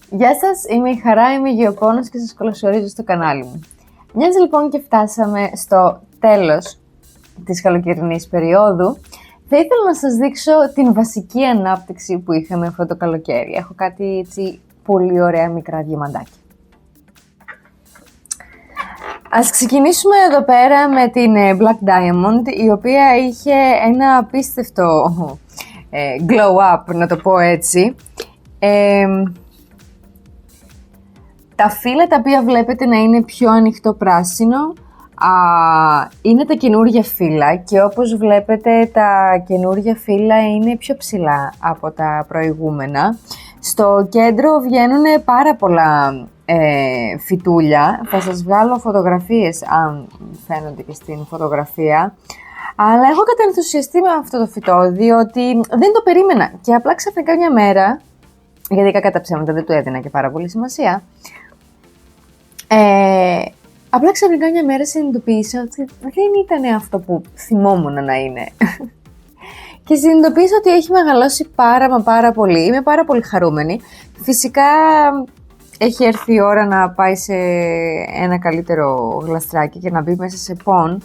Γεια σας, είμαι η Χαρά, είμαι γεωπόνος και σας καλωσορίζω στο κανάλι μου. Μιας λοιπόν και φτάσαμε στο τέλος της καλοκαιρινής περίοδου, θα ήθελα να σας δείξω την βασική ανάπτυξη που είχαμε αυτό το καλοκαίρι. Έχω κάτι έτσι πολύ ωραία μικρά διαμαντάκια. Ας ξεκινήσουμε εδώ πέρα με την Black Diamond, η οποία είχε ένα απίστευτο glow up, να το πω έτσι. Τα φύλλα τα οποία βλέπετε να είναι πιο ανοιχτό πράσινο είναι τα καινούργια φύλλα και όπως βλέπετε τα καινούργια φύλλα είναι πιο ψηλά από τα προηγούμενα. Στο κέντρο βγαίνουν πάρα πολλά φυτούλια, θα σας βγάλω φωτογραφίες αν φαίνονται και στην φωτογραφία. Αλλά έχω κατενθουσιαστεί με αυτό το φυτό διότι δεν το περίμενα και απλά ξαφνικά μια μέρα, γιατί κακά τα ψέματα δεν του έδινα και πάρα πολύ σημασία, απλά ξαφνικά μια μέρα συνειδητοποίησα ότι δεν ήταν αυτό που θυμόμουν να είναι. Και συνειδητοποίησα ότι έχει μεγαλώσει πάρα πολύ. Είμαι πάρα πολύ χαρούμενη. Φυσικά έχει έρθει η ώρα να πάει σε ένα καλύτερο γλαστράκι και να μπει μέσα σε πον.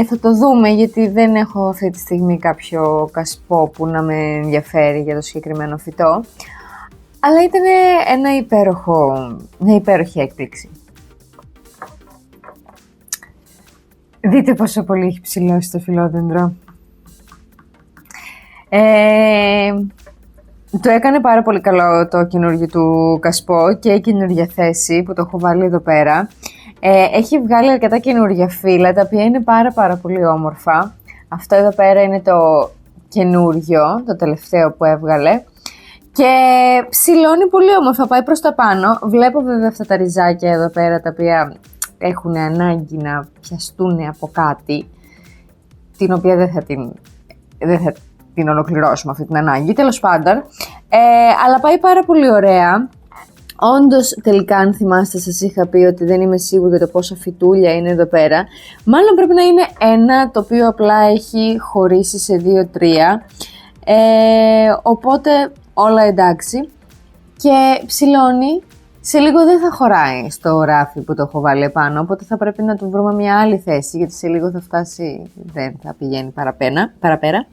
Θα το δούμε γιατί δεν έχω αυτή τη στιγμή κάποιο κασπό που να με ενδιαφέρει για το συγκεκριμένο φυτό. Αλλά ήταν μια υπέροχη έκπληξη. Δείτε πόσο πολύ έχει ψηλώσει το φιλόδεντρο. Το έκανε πάρα πολύ καλό το καινούργιο του κασπό και η καινούργια θέση που το έχω βάλει εδώ πέρα. Έχει βγάλει αρκετά καινούργια φύλλα τα οποία είναι πάρα πολύ όμορφα. Αυτό εδώ πέρα είναι το καινούργιο, το τελευταίο που έβγαλε. Και ψηλώνει πολύ όμορφα, πάει προς τα πάνω. Βλέπω βέβαια αυτά τα ριζάκια εδώ πέρα τα οποία έχουν ανάγκη να πιαστούν από κάτι, την οποία δεν θα την ολοκληρώσουμε αυτή την ανάγκη, τέλος πάντων. Αλλά πάει πάρα πολύ ωραία. Όντως, τελικά, αν θυμάστε, σας είχα πει ότι δεν είμαι σίγουρη για το πόσα φυτούλια είναι εδώ πέρα. Μάλλον πρέπει να είναι ένα, το οποίο απλά έχει χωρίσει σε 2-3. Οπότε όλα εντάξει. Και ψηλώνει. Σε λίγο δεν θα χωράει στο ράφι που το έχω βάλει επάνω, οπότε θα πρέπει να του βρούμε μια άλλη θέση, γιατί σε λίγο θα φτάσει, δεν θα πηγαίνει παραπέρα.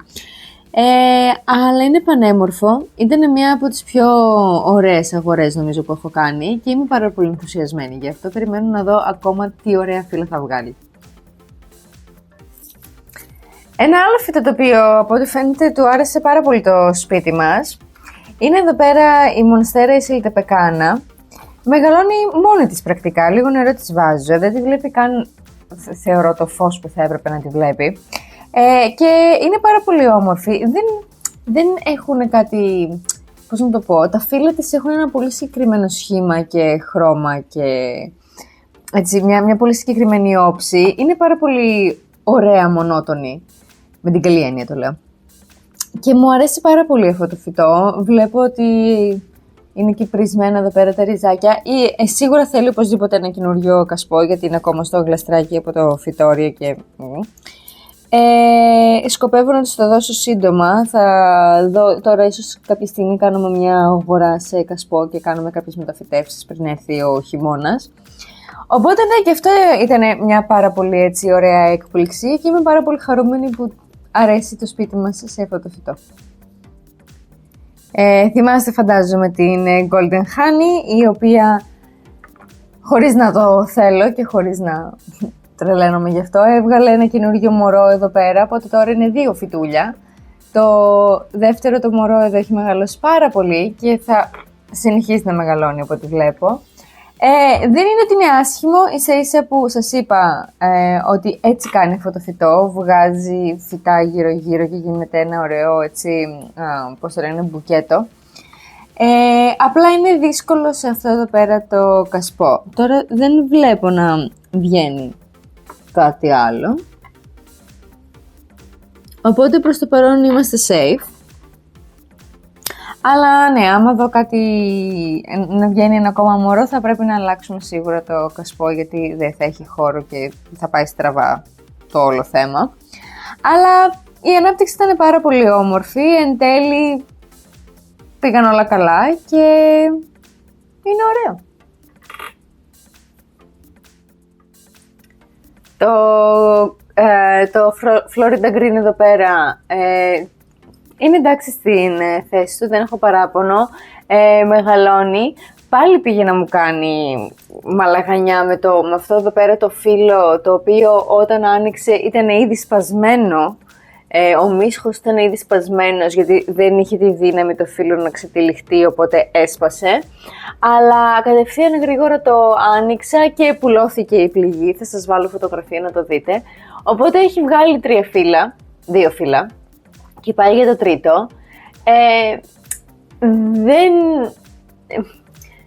Αλλά είναι πανέμορφο, ήταν μια από τις πιο ωραίες αγορές νομίζω που έχω κάνει και είμαι πάρα πολύ ενθουσιασμένη γι' αυτό, περιμένω να δω ακόμα τι ωραία φύλλα θα βγάλει. Ένα άλλο φυτό το οποίο από ό,τι φαίνεται του άρεσε πάρα πολύ το σπίτι μας, είναι εδώ πέρα η Monstera η Siltepecana. Μεγαλώνει μόνη της πρακτικά, λίγο νερό της βάζω, δεν τη βλέπει καν, θεωρώ, το φως που θα έπρεπε να τη βλέπει. Και είναι πάρα πολύ όμορφη, δεν έχουν κάτι, πώς να το πω, τα φύλλα της έχουν ένα πολύ συγκεκριμένο σχήμα και χρώμα και έτσι, μια πολύ συγκεκριμένη όψη. Είναι πάρα πολύ ωραία, μονότονη, με την καλή έννοια το λέω. Και μου αρέσει πάρα πολύ αυτό το φυτό, βλέπω ότι είναι και πρισμένα εδώ πέρα τα ριζάκια ή σίγουρα θέλει οπωσδήποτε ένα καινούριο κασπό γιατί είναι ακόμα στο γλαστράκι από το φυτόριο και... σκοπεύω να της το δώσω σύντομα, θα δω τώρα ίσως κάποια στιγμή κάνουμε μια αγορά σε κασπό και κάνουμε κάποιες μεταφυτεύσεις πριν έρθει ο χειμώνας. Οπότε ναι, και αυτό ήταν μια πάρα πολύ έτσι ωραία έκπληξη και είμαι πάρα πολύ χαρούμενη που αρέσει το σπίτι μας σε αυτό το φυτό. Θυμάστε φαντάζομαι την Golden Honey, η οποία χωρίς να το θέλω και χωρίς να τρελαίνομαι γι' αυτό, έβγαλε ένα καινούργιο μωρό εδώ πέρα, οπότε τώρα είναι 2 φυτούλια. Το δεύτερο το μωρό εδώ έχει μεγαλώσει πάρα πολύ και θα συνεχίσει να μεγαλώνει από ό,τι βλέπω. Δεν είναι ότι είναι άσχημο, ίσα ίσα που σας είπα ότι έτσι κάνει αυτό το φυτό, βγάζει φυτά γύρω και γίνεται ένα ωραίο έτσι, πώς το λένε, μπουκέτο. Απλά είναι δύσκολο σε αυτό εδώ πέρα το κασπό. Τώρα δεν βλέπω να βγαίνει κάτι άλλο. Οπότε προς το παρόν είμαστε safe. Αλλά ναι, άμα δω κάτι να βγαίνει ένα ακόμα μωρό θα πρέπει να αλλάξουμε σίγουρα το κασπό γιατί δεν θα έχει χώρο και θα πάει στραβά το όλο θέμα. Αλλά η ανάπτυξη ήταν πάρα πολύ όμορφη, εν τέλει πήγαν όλα καλά και είναι ωραίο. Το Florida Green εδώ πέρα είναι εντάξει στην θέση του, δεν έχω παράπονο, μεγαλώνει. Πάλι πήγε να μου κάνει μαλαγανιά με αυτό εδώ πέρα το φύλλο, το οποίο όταν άνοιξε ήταν ήδη σπασμένο. Ο μίσχος ήταν ήδη σπασμένος γιατί δεν είχε τη δύναμη το φύλλο να ξετυλιχτεί, οπότε έσπασε. Αλλά κατευθείαν γρήγορα το άνοιξα και πουλώθηκε η πληγή. Θα σας βάλω φωτογραφία να το δείτε. Οπότε έχει βγάλει 2 φύλλα και πάει για το τρίτο.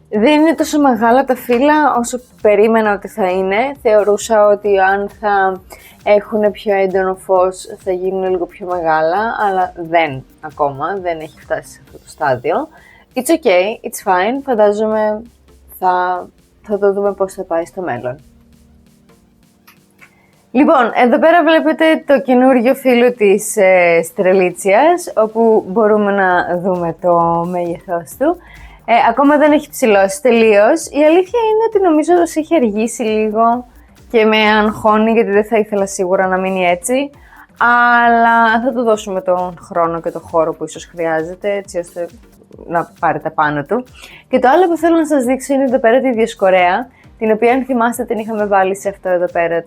Δεν είναι τόσο μεγάλα τα φύλλα όσο περίμενα ότι θα είναι. Θεωρούσα ότι αν θα έχουν πιο έντονο φως θα γίνουν λίγο πιο μεγάλα, αλλά δεν έχει φτάσει σε αυτό το στάδιο. It's okay, it's fine, φαντάζομαι θα το δούμε πώς θα πάει στο μέλλον. Λοιπόν, εδώ πέρα βλέπετε το καινούργιο φύλλο της στρελίτσιας, όπου μπορούμε να δούμε το μέγεθός του. Ακόμα δεν έχει ψηλώσει τελείως. Η αλήθεια είναι ότι νομίζω ότι έχει αργήσει λίγο και με αγχώνει, γιατί δεν θα ήθελα σίγουρα να μείνει έτσι. Αλλά θα του δώσουμε τον χρόνο και τον χώρο που ίσως χρειάζεται, έτσι ώστε να πάρει τα πάνω του. Και το άλλο που θέλω να σας δείξω είναι εδώ πέρα τη Διοσκορέα, την οποία αν θυμάστε την είχαμε βάλει σε αυτό εδώ πέρα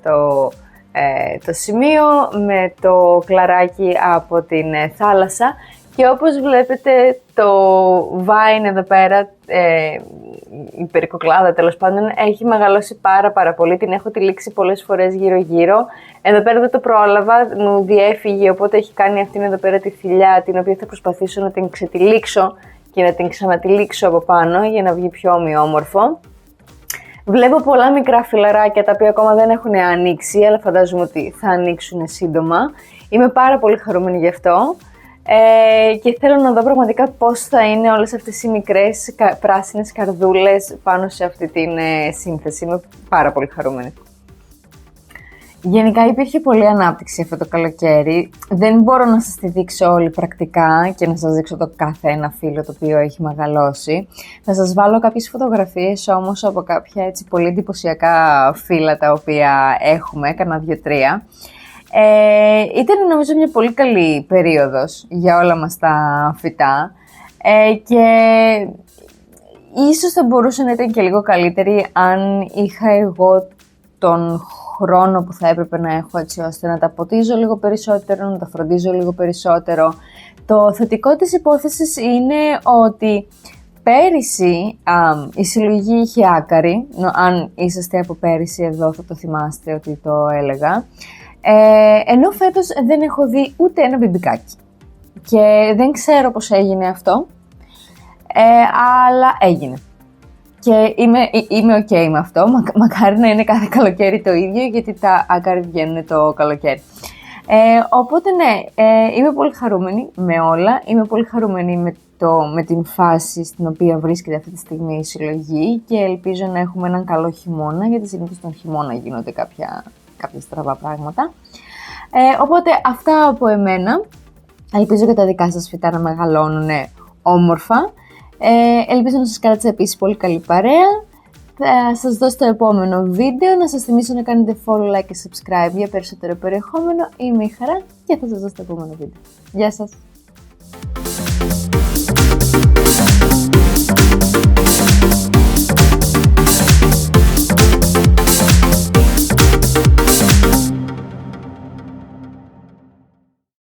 το σημείο με το κλαράκι από την θάλασσα. Και όπως βλέπετε το vine εδώ πέρα, η περικοκλάδα τέλος πάντων, έχει μεγαλώσει πάρα πολύ, την έχω τυλίξει πολλές φορές γύρω. Εδώ πέρα δεν το πρόλαβα, μου διέφυγε, οπότε έχει κάνει αυτήν εδώ πέρα τη θηλιά, την οποία θα προσπαθήσω να την ξετυλίξω και να την ξανατυλίξω από πάνω για να βγει πιο ομοιόμορφο. Βλέπω πολλά μικρά φυλαράκια τα οποία ακόμα δεν έχουν ανοίξει, αλλά φαντάζομαι ότι θα ανοίξουν σύντομα. Είμαι πάρα πολύ χαρούμενη γι' αυτό. Και θέλω να δω πραγματικά πώς θα είναι όλες αυτές οι μικρές πράσινες καρδούλες πάνω σε αυτή την σύνθεση. Είμαι πάρα πολύ χαρούμενη. Γενικά υπήρχε πολλή ανάπτυξη αυτό το καλοκαίρι. Δεν μπορώ να σας τη δείξω όλη πρακτικά και να σας δείξω το κάθε ένα φύλλο το οποίο έχει μεγαλώσει. Θα σας βάλω κάποιες φωτογραφίες όμως από κάποια έτσι πολύ εντυπωσιακά φύλλα τα οποία έχουμε, κανένα 2-3. Ήταν νομίζω μια πολύ καλή περίοδος για όλα μας τα φυτά και ίσως θα μπορούσε να ήταν και λίγο καλύτερη αν είχα εγώ τον χρόνο που θα έπρεπε να έχω, έτσι ώστε να τα ποτίζω λίγο περισσότερο, να τα φροντίζω λίγο περισσότερο. Το θετικό της υπόθεσης είναι ότι πέρυσι η συλλογή είχε άκαρη, αν είσαστε από πέρυσι εδώ θα το θυμάστε ότι το έλεγα. Ενώ φέτος δεν έχω δει ούτε ένα μπιμπικάκι και δεν ξέρω πώς έγινε αυτό, αλλά έγινε και είμαι ok με αυτό. Μακάρι να είναι κάθε καλοκαίρι το ίδιο, γιατί τα άκαρη βγαίνουν το καλοκαίρι. Οπότε ναι, είμαι πολύ χαρούμενη με όλα, είμαι πολύ χαρούμενη με την φάση στην οποία βρίσκεται αυτή τη στιγμή η συλλογή και ελπίζω να έχουμε έναν καλό χειμώνα, γιατί συνήθως τον χειμώνα γίνονται κάποια στραβά πράγματα. Οπότε αυτά από εμένα. Ελπίζω και τα δικά σας φυτά να μεγαλώνουν όμορφα. Ελπίζω να σας κράτησα επίσης πολύ καλή παρέα. Θα σας δώσω το επόμενο βίντεο. Να σας θυμίσω να κάνετε follow, like και subscribe για περισσότερο περιεχόμενο. Είμαι η Χαρά και θα σας δώσω το επόμενο βίντεο. Γεια σας!